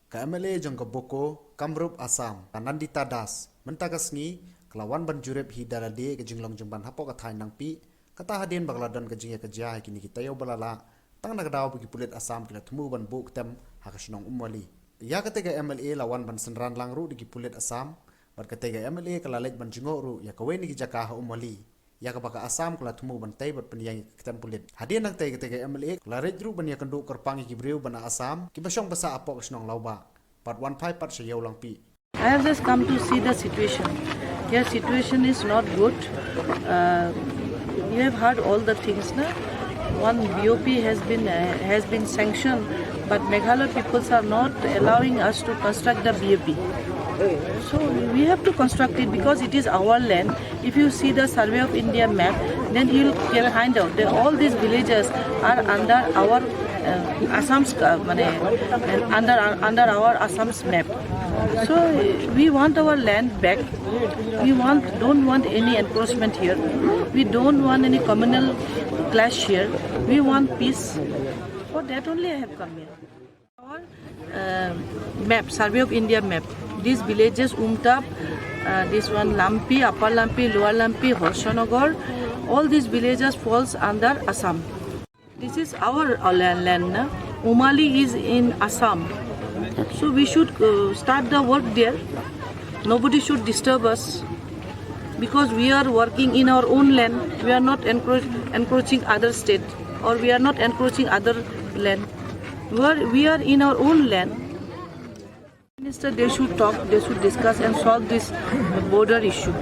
ka MLA jong Boko Kamrup Assam Nandita Das mentagasngi kelawan banjurep hidalade ke jinglong jengban hapok kathai nang pi kata hadin bagladan ke jingya ke jaya kini kita yo balala tang nagdaw bagi pulit Assam kila temu ban buk tem hakasnong umwali ya katega MLA lawan ban senran langru di pulit Assam bar katega MLA kalalej ban jingoru ya kaweni ki jakah umwali ya kabaka Assam kala temu ban tai bat penyang ketem pulit hadin nang tai katega MLA kalarej ru ban ya kenduk kerpangi ki breu ban Assam ki basong basa apok kasnong lauba part 15 part sayaw lang pi. I have just come to see the situation. Your situation is not good. You have heard all the things, na? One BOP has been sanctioned, but Meghalaya peoples are not allowing us to construct the BOP. So we have to construct it because it is our land. If you see the Survey of India map, then you will find out that all these villages are under our Assam's under our Assam's map. So we want our land back. We don't want any encroachment here. We don't want any communal clash here. We want peace. For that only I have come here. Our map, Survey of India map. These villages, Umtap, this one Lampi, Upper Lampi, Lower Lampi, Horsanagar, all these villages falls under Assam. This is our land. Na? Umali is in Assam. So we should start the work there. Nobody should disturb us because we are working in our own land. We are not encroaching other state or we are not encroaching other land. We are in our own land. Minister, they should talk, they should discuss and solve this border issue.